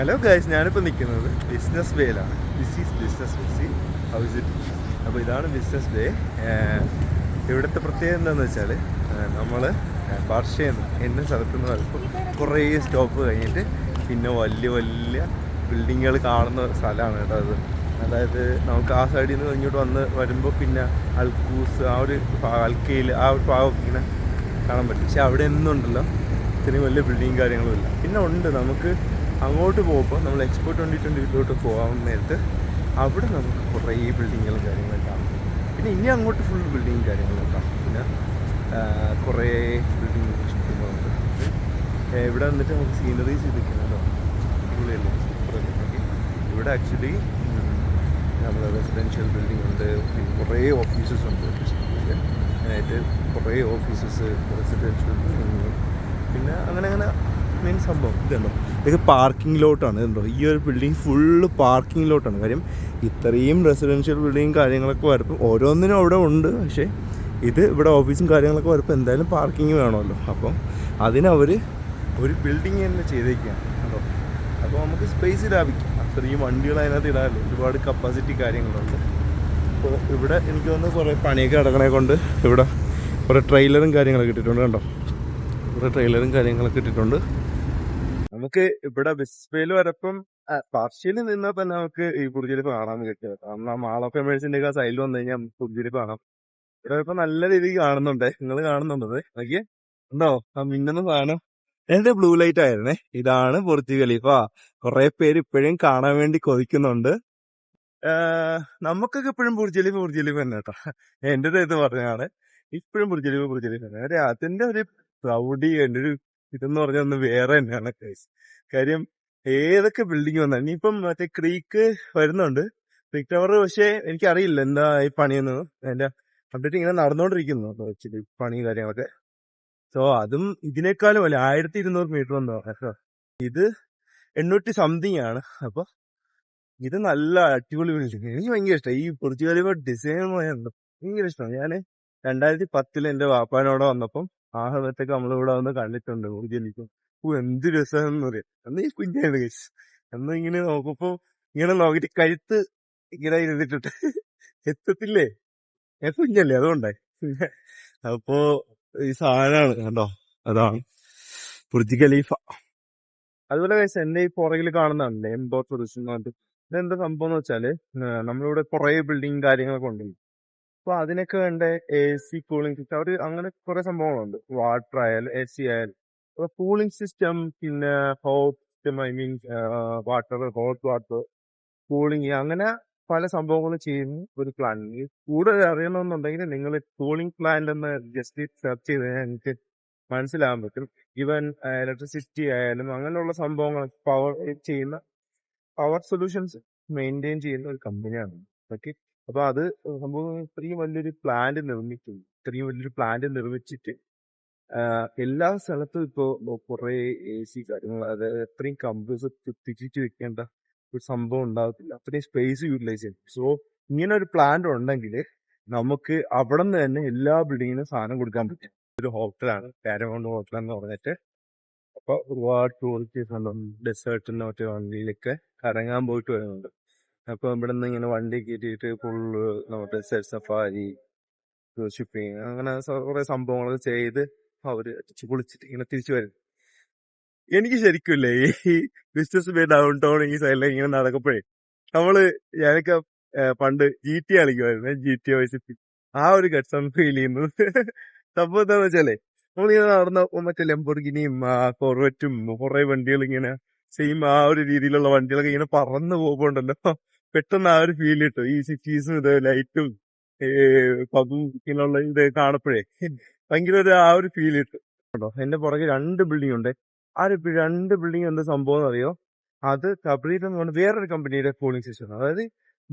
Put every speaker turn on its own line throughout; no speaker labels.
Hello guys, ഞാനിപ്പോൾ നിൽക്കുന്നത് business വേയിലാണ്. This is business way. See how is it? അപ്പോൾ ഇതാണ് ബിസിനസ് വേ. ഇവിടുത്തെ പ്രത്യേകത എന്താണെന്ന് വെച്ചാൽ നമ്മൾ ബാർഷയിൽ നിന്ന് എന്ന സ്ഥലത്തു നിന്ന് വരുമ്പോൾ കുറേ സ്റ്റോപ്പ് കഴിഞ്ഞിട്ട് പിന്നെ വലിയ വലിയ ബിൽഡിങ്ങുകൾ കാണുന്ന സ്ഥലമാണ് കേട്ടോ അത്. അതായത് നമുക്ക് ആ സൈഡിൽ നിന്ന് ഇങ്ങോട്ട് വരുമ്പോൾ പിന്നെ അൽക്കൂസ് ആ ഒരു അൽക്കയിൽ ആ ഒരു ഭാഗം ഇങ്ങനെ കാണാൻ പറ്റും. പക്ഷെ അവിടെ ഒന്നുണ്ടല്ലോ ഇത്രയും വലിയ ബിൽഡിങ് കാര്യങ്ങളും ഇല്ല. പിന്നെ ഉണ്ട് നമുക്ക് അങ്ങോട്ട് പോകുമ്പോൾ നമ്മൾ എക്സ്പോ 2020 പോകാൻ നേരത്ത് അവിടെ നമുക്ക് കുറേ ബിൽഡിങ്ങുകളും കാര്യങ്ങളും കാണാം. പിന്നെ ഇനി അങ്ങോട്ട് ഫുൾ ബിൽഡിങ്ങും കാര്യങ്ങളും കാണാം. പിന്നെ കുറേ ബിൽഡിങ് ഇഷ്ടങ്ങളുണ്ട്. ഇവിടെ വന്നിട്ട് നമുക്ക് സീനറീസ് ഇരിക്കുന്നതോ അടിപൊളിയല്ലേ, സൂപ്പറല്ലേ. ഇവിടെ ആക്ച്വലി നമ്മൾ റെസിഡൻഷ്യൽ ബിൽഡിംഗ് ഉണ്ട്, പിന്നെ കുറേ ഓഫീസസ് ഉണ്ട്. അതിനായിട്ട് കുറേ ഓഫീസസ്, റെസിഡൻഷ്യൽ ബിൽഡിങ്, പിന്നെ അങ്ങനെ അങ്ങനെ മെയിൻ സംഭവം ഇതുണ്ടോ, ഇത് പാർക്കിംഗ് ലോട്ടാണ്. ഇതുണ്ടോ, ഈ ഒരു ബിൽഡിങ് ഫുള്ള് പാർക്കിംഗ് ലോട്ടാണ്. കാര്യം ഇത്രയും റെസിഡൻഷ്യൽ ബിൽഡിങ് കാര്യങ്ങളൊക്കെ വരുമ്പോൾ ഓരോന്നിനും അവിടെ ഉണ്ട്. പക്ഷേ ഇത് ഇവിടെ ഓഫീസും കാര്യങ്ങളൊക്കെ വരുമ്പോൾ എന്തായാലും പാർക്കിംഗ് വേണമല്ലോ. അപ്പം അതിനവർ ഒരു ബിൽഡിങ് തന്നെ ചെയ്തേക്കുകയാണ് കേട്ടോ. അപ്പോൾ നമുക്ക് സ്പേസ് ലാഭിക്കും. അത്രയും വണ്ടികൾ അതിനകത്ത് ഇടാമല്ലോ, ഒരുപാട് കപ്പാസിറ്റി കാര്യങ്ങളുണ്ട്. അപ്പോൾ ഇവിടെ എനിക്ക് തോന്നുന്നു കുറേ പണിയൊക്കെ നടക്കണേ കൊണ്ട് ഇവിടെ കുറേ ട്രെയിലറും കാര്യങ്ങളൊക്കെ ഇട്ടിട്ടുണ്ട് കേട്ടോ. കുറേ ട്രെയിലറും കാര്യങ്ങളൊക്കെ ഇട്ടിട്ടുണ്ട്. നമുക്ക് ഇവിടെ ബിസ്ബേയിൽ വരപ്പം പാർഷ്യലി നിന്നാൽ തന്നെ നമുക്ക് ഈ ബുർജ് കാണാൻ കിട്ടുക. കാരണം മാൾ ഓഫ് എമേഴ്സിന്റെ ഒക്കെ സൈഡിൽ വന്നു കഴിഞ്ഞാൽ ബുർജ് കാണാം. ഇവിടെ ഇപ്പൊ നല്ല രീതിക്ക് കാണുന്നുണ്ടേ. നിങ്ങൾ കാണുന്നുണ്ടത് നോക്കിയേ, ഉണ്ടോ ആ മിന്നുന്ന സാധനം? എന്റെ ബ്ലൂ ലൈറ്റ് ആയിരുന്നേ. ഇതാണ് ബുർജ് ഖലീഫ. കുറെ പേര് ഇപ്പോഴും കാണാൻ വേണ്ടി കൊതിക്കുന്നുണ്ട്. നമുക്കൊക്കെ ഇപ്പോഴും ബുർജ് ഖലീഫ തന്നെ കേട്ടോ. എന്റെ ഒരു ഇത് പറഞ്ഞാണ് ഇപ്പോഴും ബുർജ് ഖലീഫ തന്നെ. അതിന്റെ ഒരു പ്രൗഢി, എൻ്റെ ഒരു ഇതെന്ന് പറഞ്ഞാൽ ഒന്ന് വേറെ തന്നെയാണ് കേസ്. കാര്യം ഏതൊക്കെ ബിൽഡിംഗ് വന്നാൽ ഇനിയിപ്പം മറ്റേ ക്രീക്ക് വരുന്നുണ്ട്, ക്രീക്ക് ടവർ. പക്ഷേ എനിക്കറിയില്ല എന്താ ഈ പണിയെന്ന്. അതിന്റെ അപ്ഡേറ്റ് ഇങ്ങനെ നടന്നുകൊണ്ടിരിക്കുന്നു ആക്ച്വലി, പണി കാര്യങ്ങളൊക്കെ. സോ അതും ഇതിനേക്കാളും അല്ല, 1200 മീറ്റർ എന്തോ കേട്ടോ. ഇത് 800 സംതിങ് ആണ്. അപ്പൊ ഇത് നല്ല അടിപൊളി ബിൽഡിംഗ്. എനിക്ക് ഭയങ്കര ഇഷ്ടമായി ഈ ബുർജ് ഖലീഫ ഡിസൈൻ. ഭയങ്കര ഇഷ്ടമാണ്. ഞാൻ 2010 എന്റെ വാപ്പാനോടെ വന്നപ്പം ആ സമയത്തൊക്കെ നമ്മളിവിടെ വന്ന് കണ്ടിട്ടുണ്ട് ബുർജ് ഖലീഫ. എന്ത് രസമാണെന്ന് പറയാം. അന്ന് ഈ കുഞ്ഞാണ് കേസ്. അന്ന് ഇങ്ങനെ നോക്കുമ്പോ ഇങ്ങനെ നോക്കിട്ട് കഴുത്ത് ഇങ്ങനെ ഇരുന്നിട്ടിട്ട് എത്തത്തില്ലേ, ഞാൻ കുഞ്ഞല്ലേ അതുകൊണ്ടായി. അപ്പോ ഈ സാധനമാണ് കണ്ടോ, അതാണ് ബുർജ് ഖലീഫ. അതുപോലെ കേസ് എന്റെ ഈ പുറകിൽ കാണുന്നതാണല്ലേ എംബോ ടൂറിസം എന്ന് പറഞ്ഞിട്ട്. ഇതെന്താ സംഭവം എന്ന് വെച്ചാല് നമ്മളിവിടെ കുറെ ബിൽഡിങ് കാര്യങ്ങളൊക്കെ ഉണ്ടല്ലോ. അപ്പൊ അതിനൊക്കെ വേണ്ട AC കൂളിംഗ് സിസ്റ്റം, അവര് അങ്ങനെ കുറെ സംഭവങ്ങളുണ്ട്. വാട്ടർ ആയാലും AC ആയാലും അപ്പൊ കൂളിംഗ് സിസ്റ്റം, പിന്നെ hot system, I mean water, hot water cooling, അങ്ങനെ പല സംഭവങ്ങളും ചെയ്യുന്ന ഒരു പ്ലാന്റ്. കൂടുതൽ അറിയണമെന്നുണ്ടെങ്കിൽ നിങ്ങൾ കൂളിംഗ് പ്ലാന്റ് എന്ന് ജസ്റ്റ് സെർച്ച് ചെയ്ത് കഴിഞ്ഞാൽ നിങ്ങൾക്ക് മനസ്സിലാകാൻ പറ്റും. ഈവൻ ഇലക്ട്രിസിറ്റി ആയാലും അങ്ങനെയുള്ള സംഭവങ്ങൾ പവർ ചെയ്യുന്ന പവർ സൊല്യൂഷൻസ് മെയിൻറ്റെയിൻ ചെയ്യുന്ന ഒരു കമ്പനിയാണ്. ഓക്കെ, അപ്പൊ അത് സംഭവം ഇത്രയും വലിയൊരു പ്ലാന്റ് നിർമ്മിക്കുന്നു. ഇത്രയും വലിയൊരു പ്ലാന്റ് നിർമ്മിച്ചിട്ട് എല്ലാ സ്ഥലത്തും ഇപ്പോ കുറെ AC കാര്യങ്ങൾ, അതായത് എത്രയും കമ്പ്യൂട്ടർ തിരിച്ചു വെക്കേണ്ട ഒരു സംഭവം ഉണ്ടാകത്തില്ല. അത്രയും സ്പേസ് യൂട്ടിലൈസ് ചെയ്യും. സോ ഇങ്ങനെ ഒരു പ്ലാന്റ് ഉണ്ടെങ്കിൽ നമുക്ക് അവിടെ നിന്ന് തന്നെ എല്ലാ ബിൽഡിങ്ങിനും സാധനം കൊടുക്കാൻ പറ്റും. ഒരു ഹോട്ടലാണ് പാരമൗണ്ട് ഹോട്ടൽ എന്ന് പറഞ്ഞിട്ട്. അപ്പൊ ഒരുപാട് ടൂറിസ്റ്റ് ഡെസേർട്ടിന്റെ മറ്റേ വണ്ടിയിലൊക്കെ കറങ്ങാൻ പോയിട്ട് വരുന്നുണ്ട്. അപ്പൊ ഇവിടെ നിന്ന് ഇങ്ങനെ വണ്ടി കയറ്റിയിട്ട് ഫുള്ള് നമ്മുടെ ഡെസേർട്ട് സഫാരി, ഷിപ്പിങ്, അങ്ങനെ കുറെ സംഭവങ്ങളൊക്കെ ചെയ്ത് അവര് അടിച്ച് പൊളിച്ചിട്ട് ഇങ്ങനെ തിരിച്ചു വരും. എനിക്ക് ശരിക്കില്ലേ ഈ ബിസിനസ് ബേ ഡൗൺ ടൗൺ ഈ സൈഡിലേക്ക് ഇങ്ങനെ നടക്കുമ്പോഴേ ഞാനൊക്കെ പണ്ട് GT കളിക്കുമായിരുന്നു, GT വൈസ് സിറ്റി. ആ ഒരു ഗട്ട്സാണ് ഫീൽ ചെയ്യുന്നത്. സംഭവം എന്താന്ന് വെച്ചാലേ നമ്മളിങ്ങനെ നടന്ന മറ്റേ ലംബോർഗിനിയും കൊറവറ്റും കുറെ വണ്ടികൾ ഇങ്ങനെ സെയിം ആ ഒരു രീതിയിലുള്ള വണ്ടികളൊക്കെ ഇങ്ങനെ പറന്ന് പോകുമ്പോണ്ടല്ലോ, പെട്ടെന്ന് ആ ഒരു ഫീൽ കിട്ടും. ഈ സിറ്റീസും ഇത് ലൈറ്റും പതും ഇങ്ങനെയുള്ള ഇത് കാണുമ്പോഴേ ഭയങ്കര ആ ഒരു ഫീൽ കിട്ടും കേട്ടോ. എന്റെ പുറകെ 2 ബിൽഡിംഗ് ഉണ്ട്. ആ ഒരു 2 ബിൽഡിംഗ് എന്താ സംഭവം എന്നറിയോ? അത് തബ്രീദ് എന്ന് പറഞ്ഞ വേറൊരു കമ്പനിയുടെ കൂളിംഗ് സിസ്റ്റം. അതായത്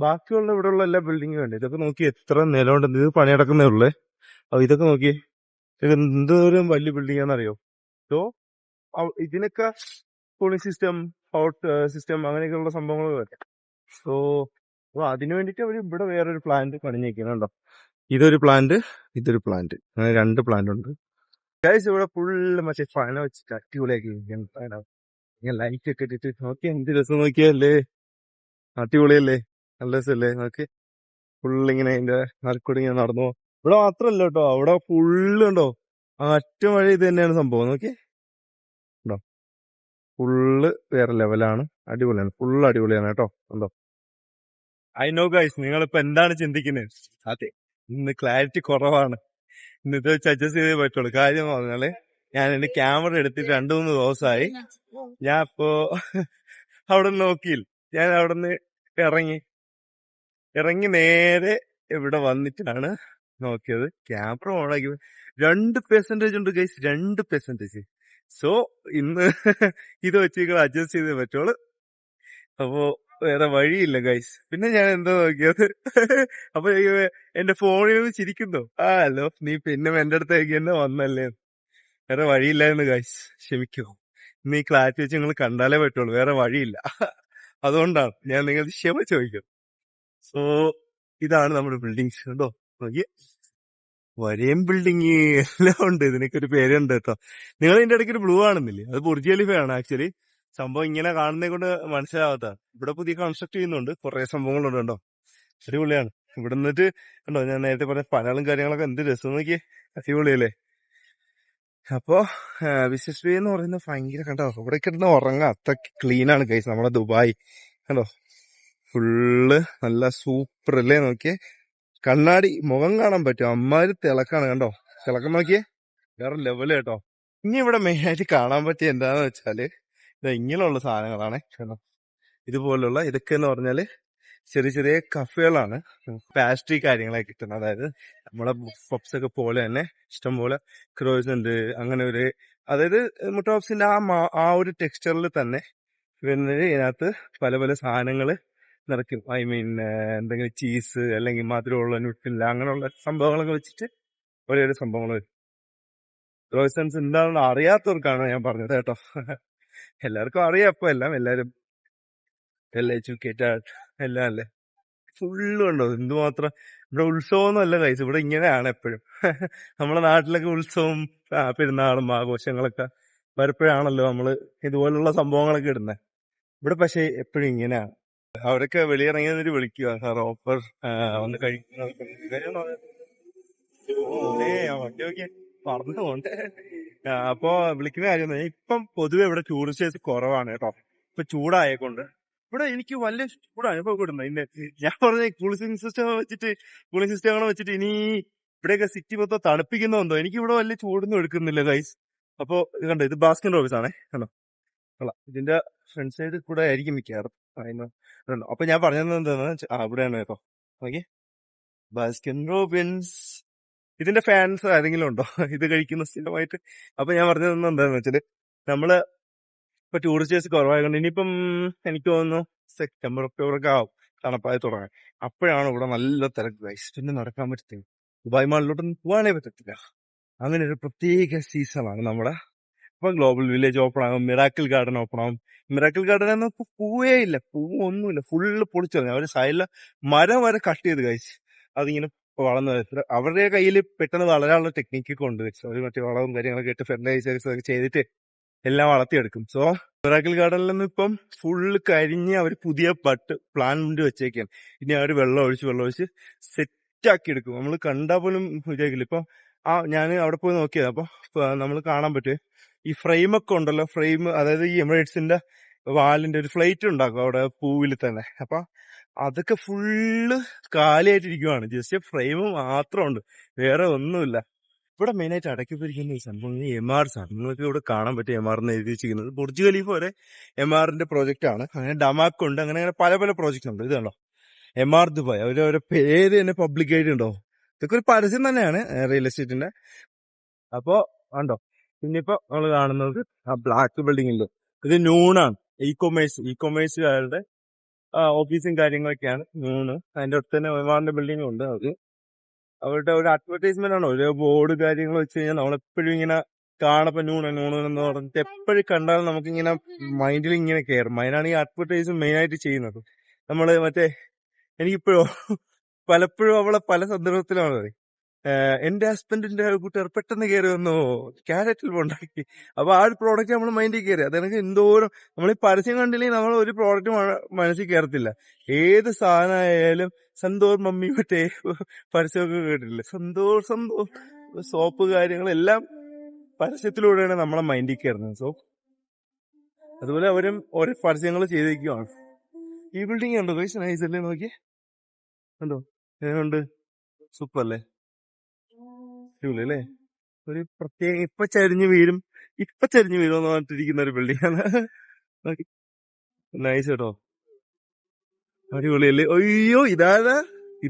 ബാക്കിയുള്ള ഇവിടെയുള്ള എല്ലാ ബിൽഡിങ്ങും ഉണ്ട്. ഇതൊക്കെ നോക്കി എത്ര നിലമുണ്ട്, ഇത് പണി നടക്കുന്നേ ഉള്ളേ. അപ്പൊ ഇതൊക്കെ നോക്കി, ഇത് എന്തോരം വലിയ ബിൽഡിംഗ് ആണെന്നറിയോ? സോ ഇതിനൊക്കെ കൂളിംഗ് സിസ്റ്റം, ഹോട്ട് സിസ്റ്റം, അങ്ങനെയൊക്കെയുള്ള സംഭവങ്ങൾ വരും. സോ അതിനു വേണ്ടിട്ട് അവർ ഇവിടെ വേറൊരു പ്ലാന്റ് പണിഞ്ഞേക്കുന്നുണ്ടോ. ഇതൊരു പ്ലാന്റ്, ഇതൊരു പ്ലാന്റ്, അങ്ങനെ 2 പ്ലാന്റ് ഉണ്ട്. ഗൈസ് ഇവിടെ ഫുള്ള് മറ്റേ ഫാന വെച്ചിട്ട് അടിപൊളിയാക്കി. ഞാൻ ലൈറ്റ് ഒക്കെ ഇട്ടിട്ട് നോക്കിയാ എന്ത് രസം നോക്കിയല്ലേ, അടിപൊളിയല്ലേ, നല്ല രസമല്ലേ നോക്കി. ഫുള്ളിങ്ങനെ അതിന്റെ നടുക്കൂടി ഇങ്ങനെ നടന്നു പോകും. ഇവിടെ മാത്രല്ല കേട്ടോ, അവിടെ ഫുള്ള് ഉണ്ടോ അറ്റ മഴ ഇത് തന്നെയാണ് സംഭവം. നോക്കി ഉണ്ടോ, ഫുള്ള് വേറെ ലെവലാണ്, അടിപൊളിയാണ്, ഫുള്ള് അടിപൊളിയാണ് കേട്ടോ. ഉണ്ടോ, ഐ നോ ഗൈസ്, നിങ്ങളിപ്പോ എന്താണ് ചിന്തിക്കുന്നത്? അതെ, ഇന്ന് ക്ലാരിറ്റി കുറവാണ്, ഇന്ന് ഇത് വെച്ച് അഡ്ജസ്റ്റ് ചെയ്തേ പറ്റുള്ളൂ. കാര്യം എന്ന് പറഞ്ഞാല് ഞാൻ എന്റെ ക്യാമറ എടുത്തിട്ട് 2-3 ദിവസമായി. ഞാൻ ഇപ്പോ അവിടെ നോക്കിയില്ല, ഞാൻ അവിടെ നിന്ന് ഇറങ്ങി ഇറങ്ങി നേരെ ഇവിടെ വന്നിട്ടാണ് നോക്കിയത്. ക്യാമറ ഓണാക്കി 2% ഉണ്ട് ഗൈസ്, 2%. സോ ഇന്ന് ഇത് വെച്ച് നിങ്ങൾ അഡ്ജസ്റ്റ് ചെയ്തേ പറ്റുള്ളൂ. അപ്പോ വേറെ വഴിയില്ല ഗൈസ്. പിന്നെ ഞാൻ എന്താ നോക്കിയത്, അപ്പൊ എന്റെ ഫോണിൽ നിന്ന് ചിരിക്കുന്നു. ഹലോ, നീ പിന്നെ എന്റെ അടുത്തേക്ക് തന്നെ വന്നല്ലേ. വേറെ വഴിയില്ലായിരുന്നു ഗൈസ്, ക്ഷമിക്കൂ. ഇന്ന് ഈ ക്ലാരിറ്റി വെച്ച് നിങ്ങൾ കണ്ടാലേ പറ്റുള്ളൂ, വേറെ വഴിയില്ല. അതുകൊണ്ടാണ് ഞാൻ നിങ്ങൾ ക്ഷമ ചോദിക്കും. സോ ഇതാണ് നമ്മുടെ ബിൽഡിങ്സ് കേട്ടോ. നോക്കിയേ, വരയും ബിൽഡിങ് എല്ലാം ഉണ്ട്. ഇതിനൊക്കെ ഒരു പേരുണ്ട് കേട്ടോ. നിങ്ങൾ ഇതിന്റെ ഇടയ്ക്ക് ഒരു ബ്ലൂ കാണുന്നില്ലേ, അത് ബുർജ് ഖലീഫയാണ് ആക്ച്വലി. സംഭവം ഇങ്ങനെ കാണുന്നതിനെ കൊണ്ട് മനസ്സിലാവാത്തതാണ്. ഇവിടെ പുതിയ കൺസ്ട്രക്ട് ചെയ്യുന്നുണ്ട്, കുറെ സംഭവങ്ങളുണ്ട് കേട്ടോ, അടിപൊളിയാണ്. ഇവിടെ നിന്നിട്ട് കണ്ടോ, ഞാൻ നേരത്തെ പറഞ്ഞ പനകളും കാര്യങ്ങളൊക്കെ എന്ത് രസം നോക്കിയേ, അടിപൊളിയല്ലേ. അപ്പോ വിസിറ്റ് വേ എന്ന് പറയുന്നത് ഭയങ്കര, കണ്ടോ ഇവിടെ കിടന്ന് ഉറങ്ങാം, അത്ര ക്ലീൻ ആണ് ഗൈസ് നമ്മുടെ ദുബായ്. കണ്ടോ, ഫുള്ള് നല്ല സൂപ്പർ അല്ലേ. നോക്കിയേ, കണ്ണാടി മുഖം കാണാൻ പറ്റും, അമ്മാതിരി തിളക്കാണ്. കണ്ടോ, തിളക്കം നോക്കിയേ, വേറെ ലെവല് കേട്ടോ. ഇനി ഇവിടെ മെയിൻ ആയിട്ട് കാണാൻ പറ്റിയ എന്താന്ന് വെച്ചാല് ഇങ്ങനെയുള്ള സാധനങ്ങളാണ്. ഇതുപോലുള്ള ഇതൊക്കെ എന്ന് പറഞ്ഞാല് ചെറിയ ചെറിയ കഫേകളാണ്, പാസ്ട്രി കാര്യങ്ങളൊക്കെ കിട്ടുന്നത്. അതായത് നമ്മളെ പപ്സ് ഒക്കെ പോലെ തന്നെ ഇഷ്ടംപോലെ ക്രോയിസന്റ്, അങ്ങനെ ഒരു, അതായത് മുട്ട ആ ഒരു ടെക്സ്ചറിൽ തന്നെ വരുന്നത്. ഇതിനകത്ത് പല പല സാധനങ്ങൾ നിറയ്ക്കും. ഐ മീൻ എന്തെങ്കിലും ചീസ് അല്ലെങ്കിൽ മധുരമുള്ള ന്യൂട്രില്ല അങ്ങനെയുള്ള സംഭവങ്ങളൊക്കെ വെച്ചിട്ട് ഓരോരോ സംഭവങ്ങൾ വരും. ക്രോയിസൻസ് എന്താണെന്ന് അറിയാത്തവർക്കാണ് ഞാൻ പറഞ്ഞത് കേട്ടോ. എല്ലാവർക്കും അറിയാം, അപ്പൊ എല്ലാരും വെൽ എഡ്യൂക്കേറ്റഡ് എല്ലാം അല്ലേ. ഫുള്ള് ഉണ്ടോ, എന്തുമാത്രം. ഇവിടെ ഉത്സവമൊന്നും അല്ല കഴിച്ചു, ഇവിടെ ഇങ്ങനെയാണ് എപ്പോഴും. നമ്മുടെ നാട്ടിലൊക്കെ ഉത്സവം പെരുന്നാളും ആഘോഷങ്ങളൊക്കെ വരുമ്പോഴാണല്ലോ നമ്മള് ഇതുപോലുള്ള സംഭവങ്ങളൊക്കെ ഇടുന്നത്. ഇവിടെ പക്ഷെ എപ്പോഴും ഇങ്ങനെയാണ്. അവരൊക്കെ വെളിയിറങ്ങിയതിന് വിളിക്കുക, സാർ ഓഫർ വന്ന് കഴിക്കുന്ന വണ്ടി നോക്കിയ പറഞ്ഞു പോണ്ടേ. അപ്പൊ വിളിക്കുന്ന കാര്യം ഇപ്പം പൊതുവെ ഇവിടെ ടൂറിസ്റ്റേഴ്സ് കുറവാണ് കേട്ടോ. ഇപ്പൊ ചൂടായക്കൊണ്ട് ഇവിടെ എനിക്ക് വലിയ ചൂട് അനുഭവപ്പെടുന്നത്. ഞാൻ പറഞ്ഞ കൂളിംഗ് സിസ്റ്റങ്ങൾ വെച്ചിട്ട് ഇനി ഇവിടെയൊക്കെ സിറ്റി മൊത്തം തണുപ്പിക്കുന്നുണ്ടോ, എനിക്ക് ഇവിടെ വലിയ ചൂടൊന്നും എടുക്കുന്നില്ല ഗൈസ്. അപ്പൊ ഇത് കണ്ടോ, ഇത് ബാസ്കിൻ റോബിൻസ് ആണേ, കണ്ടോ കൊള്ളാം. ഇതിന്റെ ഫ്രണ്ട് സൈഡ് കൂടെ ആയിരിക്കും മിക്കവാറും. അപ്പൊ ഞാൻ പറഞ്ഞത് എന്താന്ന് ഇവിടെയാണ് കേട്ടോ. Okay, Baskin Robbins. ഇതിന്റെ ഫാൻസ് ആരെങ്കിലും ഉണ്ടോ ഇത് കഴിക്കുന്ന സ്ഥിരമായിട്ട്? അപ്പൊ ഞാൻ പറഞ്ഞത് എന്താന്ന് വെച്ചാല് നമ്മള് ഇപ്പൊ ടൂറിസ്റ്റേഴ്സ് കുറവായതുകൊണ്ട് ഇനിയിപ്പം എനിക്ക് തോന്നുന്നു സെപ്റ്റംബർ ഒക്ടോബർ ഒക്കെ ആവും തണുപ്പായി തുടങ്ങാൻ. അപ്പോഴാണ് ഇവിടെ നല്ല തിരക്ക് ഗൈസ്, പിന്നെ നടക്കാൻ പറ്റത്തില്ല, ദുബായ് മാളിലോട്ടൊന്നും പോകാനേ പറ്റത്തില്ല. അങ്ങനെ ഒരു പ്രത്യേക സീസണാണ് നമ്മുടെ. ഇപ്പൊ ഗ്ലോബൽ വില്ലേജ് ഓപ്പൺ ആകും, മിറാക്കിൾ ഗാർഡൻ ഓപ്പൺ ആകും. മിറാക്കിൾ ഗാർഡൻ ഒന്നും ഇപ്പൊ പൂവേ ഇല്ല, പൂവൊന്നുമില്ല, ഫുള്ള് പൊളിച്ചു കളഞ്ഞു. അവര് സൈഡിലെ മരം വരെ കട്ട് ചെയ്ത് കഴിച്ച് അതിങ്ങനെ വളർന്നു വരത്തില്ല. അവരുടെ കയ്യിൽ പെട്ടെന്ന് വളരാനുള്ള ടെക്നിക്കൊക്കെ ഉണ്ട്. അവർ മറ്റേ വളവും കാര്യങ്ങളൊക്കെ ഇട്ട് ഫെർട്ടിലൈസേഴ്സ് ഒക്കെ ചെയ്തിട്ട് എല്ലാം വളർത്തിയെടുക്കും. സോ മിറാക്കിൾ ഗാർഡനിൽ നിന്ന് ഇപ്പം ഫുള്ള് കരിഞ്ഞ് അവർ പുതിയ പ്ലാന്റ് വെച്ചേക്കാണ്. ഇനി അവർ വെള്ളം ഒഴിച്ച് സെറ്റാക്കി എടുക്കും. നമ്മൾ കണ്ടാൽ പോലും വിചാരിക്കില്ല. ഇപ്പൊ ഞാൻ അവിടെ പോയി നോക്കിയത്, അപ്പൊ നമ്മൾ കാണാൻ പറ്റും ഈ ഫ്രെയിമൊക്കെ ഉണ്ടല്ലോ, ഫ്രെയിം, അതായത് ഈ എമിറേറ്റ്സിന്റെ വാലിന്റെ ഒരു ഫ്ലൈറ്റ് ഉണ്ടാക്കും അവിടെ പൂവിൽ തന്നെ. അപ്പൊ അതൊക്കെ ഫുള്ള് കാലിയായിട്ടിരിക്കുവാണ്, ജസ്റ്റ് ഫ്രെയിം മാത്രമുണ്ട്, വേറെ ഒന്നുമില്ല. ഇവിടെ മെയിൻ ആയിട്ട് അടക്കിപ്പിരിക്കുന്ന ഈ സംഭവം എംആർസ് ആണ്. നിങ്ങൾക്ക് ഇവിടെ കാണാൻ പറ്റും എംആർ എന്ന് എഴുതി വെച്ചിരിക്കുന്നത്. ബുർജ് ഖലീഫ വരെ എംആറിന്റെ പ്രോജക്റ്റ് ആണ്. അങ്ങനെ ഡമാക്ക് ഉണ്ട്, അങ്ങനെ പല പല പ്രോജക്റ്റ് ഉണ്ട്. ഇതാണോ എംആർ ദുബായ്, അവരവരെ പേര് തന്നെ പബ്ലിക്കായിട്ട് ഉണ്ടോ. ഇതൊക്കെ ഒരു പരസ്യം തന്നെയാണ് റിയൽ എസ്റ്റേറ്റിന്റെ. അപ്പോ ഉണ്ടോ, പിന്നെ ഇപ്പൊ നമ്മൾ കാണുന്നത് ആ ബ്ലാക്ക് ബിൽഡിംഗ്. ഇത് നൂണാണ്, ഇ കൊമേഴ്സുകാരുടെ ഓഫീസും കാര്യങ്ങളൊക്കെയാണ് നൂണ്. അതിന്റെ അടുത്ത് തന്നെ എംആറിന്റെ ബിൽഡിംഗും ഉണ്ട്. അത് അവരുടെ ഒരു അഡ്വർടൈസ്മെന്റ് ആണ്, ഒരു ബോർഡ് കാര്യങ്ങൾ വെച്ച് കഴിഞ്ഞാൽ നമ്മളെപ്പോഴും ഇങ്ങനെ കാണപ്പോ നൂണെന്ന് പറഞ്ഞിട്ട് എപ്പോഴും കണ്ടാലും നമുക്കിങ്ങനെ മൈൻഡിൽ ഇങ്ങനെ കയറും. അതിനാണ് ഈ അഡ്വർടൈസ് മെയിൻ ആയിട്ട് ചെയ്യുന്നത്. നമ്മള് മറ്റേ എനിക്കിപ്പോഴും പലപ്പോഴും അവളെ പല സന്ദർഭത്തിലാണ് എന്റെ ഹസ്ബൻഡിന്റെ കൂട്ടുകാർ പെട്ടെന്ന് കയറി വന്നു ക്യാരറ്റിൽ ഉണ്ടാക്കി. അപ്പൊ ആ ഒരു പ്രോഡക്റ്റ് നമ്മൾ മൈൻഡിൽ കയറി. അതെനിക്ക് എന്തോരം നമ്മൾ ഈ പരസ്യം കണ്ടില്ലെങ്കിൽ നമ്മൾ ഒരു പ്രോഡക്റ്റ് മനസ്സിൽ കയറത്തില്ല. ഏത് സാധനമായാലും സന്തോർ മമ്മി മറ്റേ പരസ്യമൊക്കെ കേട്ടില്ലേ, സന്തോർ സോപ്പ് കാര്യങ്ങളെല്ലാം പരസ്യത്തിലൂടെയാണ് നമ്മളെ മൈൻഡിൽ കയറുന്നത്. സോ അതുപോലെ അവരും ഓരോ പരസ്യങ്ങൾ ചെയ്തിരിക്കുവാണ്. ഈ ബിൽഡിംഗ് ഉണ്ടോ ഗൈസ്? നൈസ് അല്ലേ? നോക്കി കണ്ടോ, എങ്ങനെയുണ്ട്? സൂപ്പർ അല്ലേ? അല്ലേ? ഒരു പ്രത്യേക ഇപ്പൊ ചരിഞ്ഞു വീഴും എന്ന് പറഞ്ഞിട്ടിരിക്കുന്ന ഒരു ബിൽഡിംഗ് ആണ്. നൈസ് കേട്ടോ, അടിപൊളിയല്ലേ? അയ്യോ ഇത്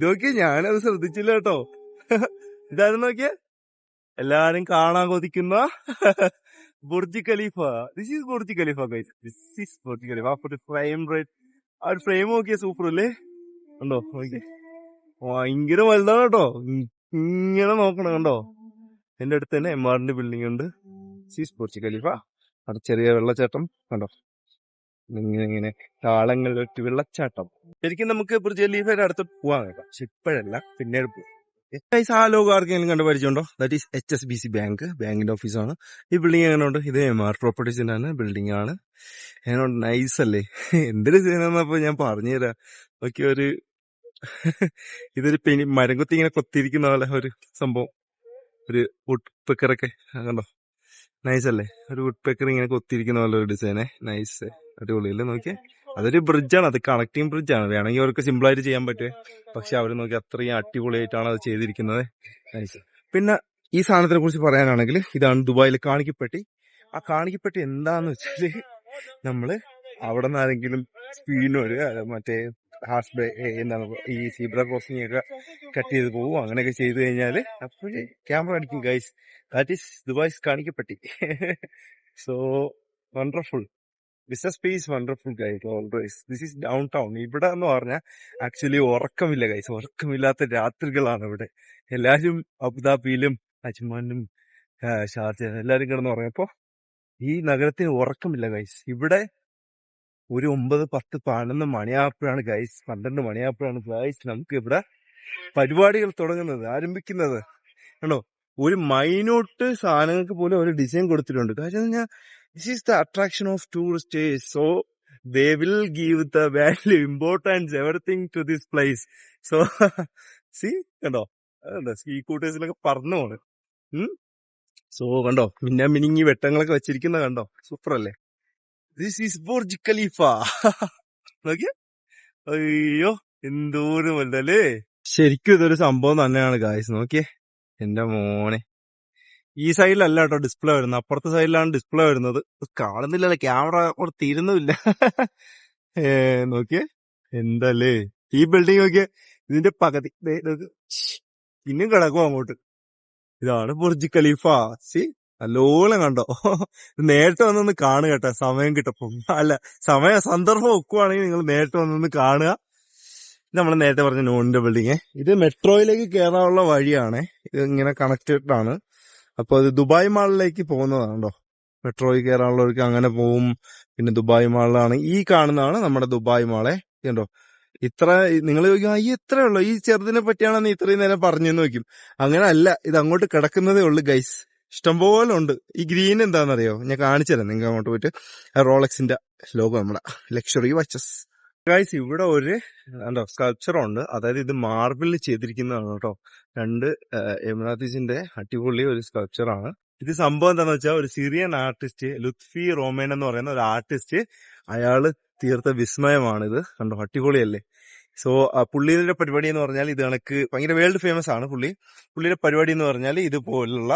നോക്കിയേ, ഞാനത് ശ്രദ്ധിച്ചില്ല കേട്ടോ. ഇതാരും നോക്കിയേ, എല്ലാരും കാണാൻ കൊതിക്കുന്ന Burj Khalifa. This is Burj Khalifa guys, this is Burj Khalifa. Frame rate, ആ ഒരു ഫ്രെയിം നോക്കിയാ സൂപ്പർ അല്ലേ? കണ്ടോ നോക്കിയേ, ഭയങ്കര വലുതാണ് കേട്ടോ. ഇങ്ങനെ നോക്കണം കണ്ടോ. എന്റെ അടുത്ത് തന്നെ MRന്റെ ബിൽഡിംഗ് ഉണ്ട്. സീസ് ബുർജ് ഖലീഫ. അവിടെ ചെറിയ വെള്ളച്ചാട്ടം കണ്ടോ, ഇങ്ങനെ താളങ്ങളിലൊരു വെള്ളച്ചാട്ടം. ശരിക്കും നമുക്ക് ബുർജ് ഖലീഫയുടെ അടുത്തോട്ട് പോവാൻ കേട്ടോ, പക്ഷെ ഇപ്പോഴല്ല, പിന്നീട് പോകും. ആ ലോഗോ ആർക്കെങ്കിലും കണ്ട് പരിചയമുണ്ടോ? ദാറ്റ് ഈസ് HSBC ബാങ്ക്, ബാങ്കിന്റെ ഓഫീസാണ്. ഈ ബിൽഡിംഗ് എങ്ങനെയുണ്ട്? ഇത് MR പ്രോപ്പർട്ടീസിന്റെ ആണ് ബിൽഡിംഗ് ആണ്. എങ്ങനെയുണ്ട്? നൈസ് അല്ലേ? എന്തൊരു സീനാന്നപ്പോ ഞാൻ പറഞ്ഞുതരാം. നോക്കി, ഇതൊരു മരം കൊത്തി ഇങ്ങനെ കൊത്തിയിരിക്കുന്ന പോലെ ഒരു സംഭവം, ഒരു വുഡ് പെക്കറൊക്കെ കണ്ടോ, നൈസ് അല്ലേ? ഒരു വുഡ് പെക്കർ ഇങ്ങനെ കൊത്തിയിരിക്കുന്ന പോലെ ഒരു ഡിസൈനെ, നൈസ്, അടിപൊളിയല്ലേ? നോക്കിയേ, അതൊരു ബ്രിഡ്ജാണ്, അത് കണക്ടിങ് ബ്രിഡ്ജാണ്. വേണമെങ്കിൽ അവർക്ക് സിമ്പിൾ ആയിട്ട് ചെയ്യാൻ പറ്റുമേ, പക്ഷെ അവർ നോക്കി അത്രയും അടിപൊളിയായിട്ടാണ് അത് ചെയ്തിരിക്കുന്നത്. നൈസ്. പിന്നെ ഈ സാധനത്തിനെ കുറിച്ച് പറയാനാണെങ്കിൽ, ഇതാണ് ദുബായിലെ കാണിക്കപ്പെട്ടി. ആ കാണിക്കപ്പെട്ടി എന്താന്ന് വെച്ചാല്, നമ്മള് അവിടെ നിന്ന് ആരെങ്കിലും സ്പീഡിന് വരിക, മറ്റേ എന്താണ് ഈ സീബ്ര ക്രോസിംഗ് ഒക്കെ കട്ട് ചെയ്ത് പോകും, അങ്ങനെയൊക്കെ ചെയ്ത് കഴിഞ്ഞാല് അപ്പോഴേ ക്യാമറ അടിക്കും ഗൈസ്. ദാറ്റ് ഈസ് ദുബായ്സ് കാണിക്കപ്പെട്ടി. So wonderful, business space wonderful guys always. This is downtown. ഇവിടെ എന്ന് പറഞ്ഞാൽ ആക്ച്വലി ഉറക്കമില്ല ഗൈസ്, ഉറക്കമില്ലാത്ത രാത്രികളാണ് ഇവിടെ. എല്ലാരും അബുദാബിയിലും അജ്മാനിലും ഷാർജ എല്ലാരും കിടന്ന് ഉറങ്ങപ്പോ ഈ നഗരത്തിന് ഉറക്കമില്ല ഗൈസ്. ഇവിടെ ഒരു 9, 10, 11 മണിയായപ്പോഴാണ് ഗൈസ്, 12 മണിയായപ്പോഴാണ് ഗൈസ് നമുക്ക് ഇവിടെ പരിപാടികൾ തുടങ്ങുന്നത്, ആരംഭിക്കുന്നത്. കണ്ടോ, ഒരു മൈന്യൂട്ട് സാധനങ്ങൾക്ക് പോലും ഒരു ഡിസൈൻ കൊടുത്തിട്ടുണ്ട്. കാര്യം പറഞ്ഞാൽ this is the attraction of tourist. So they will give the value, importance, everything to this place. So see കണ്ടോ, ഈ കൂട്ടേഴ്സിലൊക്കെ പറന്നു പോണ്. സോ കണ്ടോ, മിനിങ്ങി വെട്ടങ്ങളൊക്കെ വെച്ചിരിക്കുന്ന കണ്ടോ, സൂപ്പർ അല്ലേ? This is Burj Khalifa. നോക്കിയ, അയ്യോ എന്തോരം വലുതല്ലേ. ശരിക്കും ഇതൊരു സംഭവം തന്നെയാണ് ഗായ്സ്. നോക്കിയേ എന്റെ മോനെ, ഈ സൈഡിലല്ല കേട്ടോ ഡിസ്പ്ലേ വരുന്നത്, അപ്പുറത്തെ സൈഡിലാണ് ഡിസ്പ്ലേ വരുന്നത്. കാണുന്നില്ലല്ലോ, ക്യാമറ തീരുന്നുമില്ല. നോക്കിയേ എന്തല്ലേ ഈ ബിൽഡിംഗ്. നോക്കിയേ, ഇതിന്റെ പകുതി പിന്നെയും കിടക്കും അങ്ങോട്ട്. ഇതാണ് ബുർജ് ഖലീഫ. സി നല്ലോണം കണ്ടോ. നേരിട്ട് വന്നൊന്ന് കാണുക കേട്ടോ, സമയം കിട്ടപ്പം. അല്ല, സന്ദർഭം ഒക്കുവാണെങ്കിൽ നിങ്ങൾ നേരിട്ട് വന്നൊന്ന് കാണുക. നമ്മൾ നേരത്തെ പറഞ്ഞ നോണിന്റെ ബിൽഡിങ്, ഇത് മെട്രോയിലേക്ക് കയറാനുള്ള വഴിയാണ്. ഇത് ഇങ്ങനെ കണക്റ്റഡ് ആണ്. അപ്പൊ അത് ദുബായ് മാളിലേക്ക് പോകുന്നതാണ് കേട്ടോ. മെട്രോയിൽ കയറാനുള്ളവർക്ക് അങ്ങനെ പോവും. പിന്നെ ദുബായ് മാളിലാണ് ഈ കാണുന്നതാണ് നമ്മുടെ ദുബായ് മാളെ. കണ്ടോ, ഇത്ര നിങ്ങൾ ചോദിക്കും, ഈ ഇത്രേ ഉള്ളൂ, ഈ ചെറുതിനെ പറ്റിയാണ് നീ ഇത്രയും നേരം പറഞ്ഞെന്ന് വെക്കും. അങ്ങനെ അല്ല, ഇത് അങ്ങോട്ട് കിടക്കുന്നതേ ഉള്ളു ഗൈസ്, ഇഷ്ടംപോലെ ഉണ്ട്. ഈ ഗ്രീൻ എന്താണെന്നറിയോ, ഞാൻ കാണിച്ചു തരാം നിങ്ങൾക്ക് അങ്ങോട്ട് പോയിട്ട്. റോളക്സിന്റെ ലോഗോ, നമ്മുടെ ലക്ഷറി വാച്ചസ് ഗൈസ്. ഇവിടെ ഒരു സ്കൾപ്ചർ ഉണ്ട്, അതായത് ഇത് മാർബിളിൽ ചെയ്തിരിക്കുന്നതാണ് കേട്ടോ. 2 എമിറാത്തീസിന്റെ അടിപൊളി ഒരു സ്കൾപ്ചർ ആണ് ഇത്. സംഭവം എന്താണെന്ന് വെച്ചാൽ, ഒരു സിറിയൻ ആർട്ടിസ്റ്റ് ലുത്ഫി റോമേൻ എന്ന് പറയുന്ന ഒരു ആർട്ടിസ്റ്റ്, അയാള് തീർത്ത വിസ്മയമാണിത്. കണ്ടോ, അടിപൊളിയല്ലേ? സോ പുള്ളിയുടെ പരിപാടി എന്ന് പറഞ്ഞാൽ ഇത് കണക്ക് ഭയങ്കര വേൾഡ് ഫേമസ് ആണ്. പുള്ളിയുടെ പരിപാടി എന്ന് പറഞ്ഞാൽ ഇതുപോലുള്ള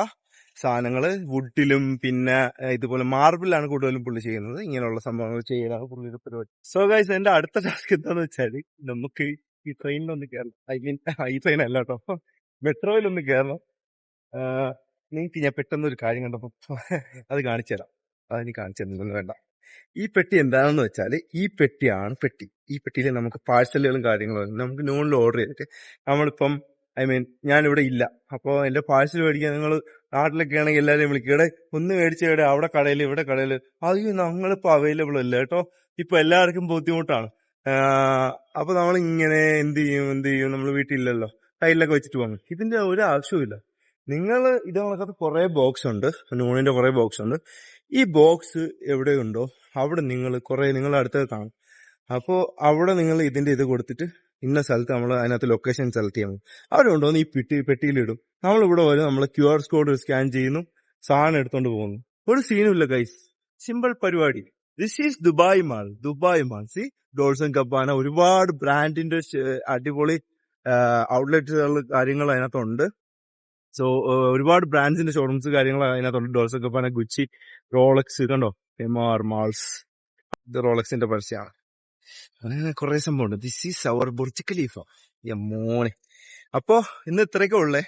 സാധനങ്ങള് വുഡിലും പിന്നെ ഇതുപോലെ മാർബിളിലാണ് കൂടുതലും പുള്ളി ചെയ്യുന്നത്. ഇങ്ങനെയുള്ള സംഭവങ്ങൾ ചെയ്യലാണ് പുള്ളിയുടെ പരിപാടി. സോ ഗൈസ്, എന്റെ അടുത്ത ടാസ്ക് എന്താന്ന് വെച്ചാൽ, നമുക്ക് ഈ ട്രെയിനിലൊന്ന് കയറണം. ഐ മീൻ ഈ ട്രെയിൻ അല്ല കേട്ടോ, മെട്രോയിലൊന്ന് കയറണം. നിങ്ങൾക്ക് ഞാൻ പെട്ടെന്ന് ഒരു കാര്യം കണ്ടപ്പോ അത് കാണിച്ചു തരാം. അതെനിക്ക് കാണിച്ചു തരുന്നൊന്നും വേണ്ട. ഈ പെട്ടി എന്താണെന്ന് വെച്ചാൽ, ഈ പെട്ടിയാണ് പെട്ടി. ഈ പെട്ടിയിൽ നമുക്ക് പാഴ്സലുകളും കാര്യങ്ങളും നമുക്ക് നോണിൽ ഓർഡർ ചെയ്തിട്ട്, നമ്മളിപ്പം ഞാനിവിടെ ഇല്ല, അപ്പോൾ എന്റെ പാഴ്സൽ മേടിക്കാൻ നിങ്ങൾ നാട്ടിലൊക്കെ ആണെങ്കിൽ എല്ലാവരെയും വിളിക്കും, ഇവിടെ ഒന്ന് മേടിച്ചവിടെ അവിടെ കടയിൽ ഇവിടെ കടയിൽ. അയ്യോ ഞങ്ങളിപ്പോ അവൈലബിൾ അല്ല കേട്ടോ, ഇപ്പൊ എല്ലാവർക്കും ബുദ്ധിമുട്ടാണ്. അപ്പൊ നമ്മൾ ഇങ്ങനെ എന്ത് ചെയ്യും, നമ്മൾ വീട്ടിലില്ലല്ലോ. സൈഡിലൊക്കെ വെച്ചിട്ട് പോകുന്നത്. ഇതിന്റെ ഒരു ആവശ്യവുമില്ല. നിങ്ങൾ ഇത് കണക്കത്ത് കുറെ ബോക്സ് ഉണ്ട്, നൂണിന്റെ കുറെ ബോക്സ് ഉണ്ട്. ഈ ബോക്സ് എവിടെയുണ്ടോ അവിടെ നിങ്ങൾ അടുത്ത് കാണും. അപ്പോൾ അവിടെ നിങ്ങൾ ഇതിന്റെ ഇത് കൊടുത്തിട്ട് ഇന്ന സ്ഥലത്ത് നമ്മൾ അതിനകത്ത് ലൊക്കേഷൻ സെലക്ട് ചെയ്യാൻ പറ്റും. അവിടെ കൊണ്ടുവന്ന് ഈ പെട്ടിയിലിടും. നമ്മളിവിടെ വരും, നമ്മൾ QR കോഡ് സ്കാൻ ചെയ്യുന്നു, സാധനം എടുത്തോണ്ട് പോകുന്നു. ഒരു സീനും ഇല്ല ഗൈസ്, സിമ്പിൾ പരിപാടി. This is Dubai Mall. See Dolce and Gabbana ഒരുപാട് ബ്രാൻഡിന്റെ അടിപൊളി ഔട്ട്ലെറ്റുകൾ കാര്യങ്ങൾ അതിനകത്തുണ്ട്. സോ ഒരുപാട് ബ്രാൻഡ്സിന്റെ ഷോറൂംസ് കാര്യങ്ങൾ അതിനകത്തുണ്ട്. ഡോൾസൺ ഗബ്ബാന, ഗുച്ചി, റോളക്സ്, കണ്ടോ, MR മാൾസ്, ഇത് റോളക്സിന്റെ പരസ്യമാണ്. അങ്ങനെ കുറെ സംഭവമുണ്ട്. This is our Burj Khalifa. മോനെ, അപ്പോ ഇന്ന് ഇത്രയൊക്കെ ഉള്ളേ.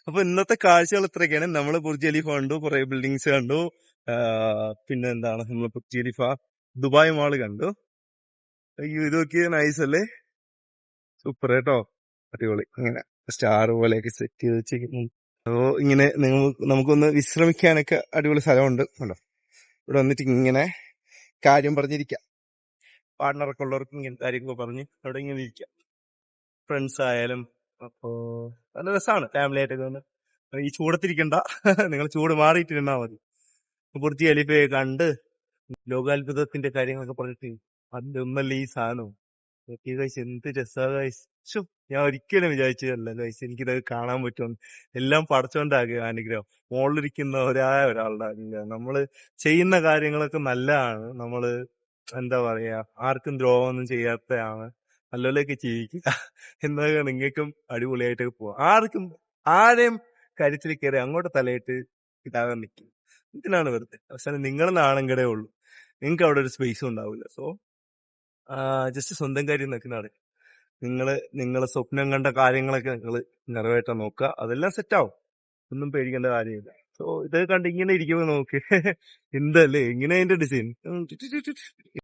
അപ്പൊ ഇന്നത്തെ കാഴ്ചകൾ ഇത്രയൊക്കെയാണ്. നമ്മള് ബുർജ് ഖലീഫ കണ്ടു, കുറെ ബിൽഡിങ്സ് കണ്ടു, പിന്നെ എന്താണ് നമ്മൾ ബുർജ് ഖലീഫ, ദുബായ് മാള് കണ്ടു. അയ്യോ, ഇതൊക്കെ നൈസ് അല്ലേ, സൂപ്പർ കേട്ടോ, അടിപൊളി. ഇങ്ങനെ സ്റ്റാർ പോലെയൊക്കെ സെറ്റ് ചെയ്ത് വെച്ചിരിക്കുന്നു. അപ്പോ ഇങ്ങനെ നമുക്കൊന്ന് വിശ്രമിക്കാനൊക്കെ അടിപൊളി സ്ഥലമുണ്ട് കണ്ടോ. ഇവിടെ വന്നിട്ട് ഇങ്ങനെ കാര്യം പറഞ്ഞിരിക്കാം. പാർട്ട്ണറൊക്കെ ഉള്ളവർക്ക് ഇങ്ങനെ കാര്യങ്ങളൊക്കെ പറഞ്ഞ് അവിടെ ഇങ്ങനെ ഇരിക്കാം, ഫ്രണ്ട്സ് ആയാലും. അപ്പോ നല്ല രസമാണ് ഫാമിലി ആയിട്ടൊക്കെ വന്ന്. ഈ ചൂടത്തിരിക്കണ്ട, നിങ്ങൾ ചൂട് മാറിയിട്ടിരുന്നാ മതി. ബുർജ് ഖലീഫയെ കണ്ട് ലോകാത്ഭുതത്തിന്റെ കാര്യങ്ങളൊക്കെ പറഞ്ഞിട്ട് അതിന്റെ ഒന്നല്ല ഈ സാധനവും ഗൈസ്, എന്ത് രസാ ഗൈസ്. ഞാൻ ഒരിക്കലും വിചാരിച്ചതല്ല ഗൈസ് എനിക്കിതൊക്കെ കാണാൻ പറ്റുമെന്ന്. എല്ലാം പടച്ചോന്റെ അനുഗ്രഹം, മുകളിലിരിക്കുന്ന ഒരാളുടെ അനുഗ്രഹം. നമ്മള് ചെയ്യുന്ന കാര്യങ്ങളൊക്കെ നല്ലതാണ്. നമ്മള് എന്താ പറയാ, ആർക്കും ദ്രോഹമൊന്നും ചെയ്യാത്തതാണ്, നല്ലപോലെയൊക്കെ ജീവിക്കുക. എന്നാൽ നിങ്ങൾക്കും അടിപൊളിയായിട്ടൊക്കെ പോവാം. ആരെയും കരുത്തിൽ കയറി അങ്ങോട്ട് തലയിട്ട് ഇതാകാൻ നിൽക്കും. ഇതിനാണ് വെറുതെ അവസാനം നിങ്ങൾ നാണംകടേ ഉള്ളൂ, നിങ്ങൾക്ക് അവിടെ ഒരു സ്പേസും ഉണ്ടാവില്ല. സോ ജസ്റ്റ് സ്വന്തം കാര്യം നോക്കുന്നതാണ്. നിങ്ങളെ സ്വപ്നം കണ്ട കാര്യങ്ങളൊക്കെ നിങ്ങൾ നിറവേറ്റാൻ നോക്കുക, അതെല്ലാം സെറ്റാവും, ഒന്നും പേടിക്കേണ്ട കാര്യമില്ല. സോ ഇത് കണ്ട് ഇങ്ങനെ ഇരിക്കുമ്പോ നോക്ക്, എന്തല്ലേ ഇങ്ങനെ അതിന്റെ ഡിസൈൻ.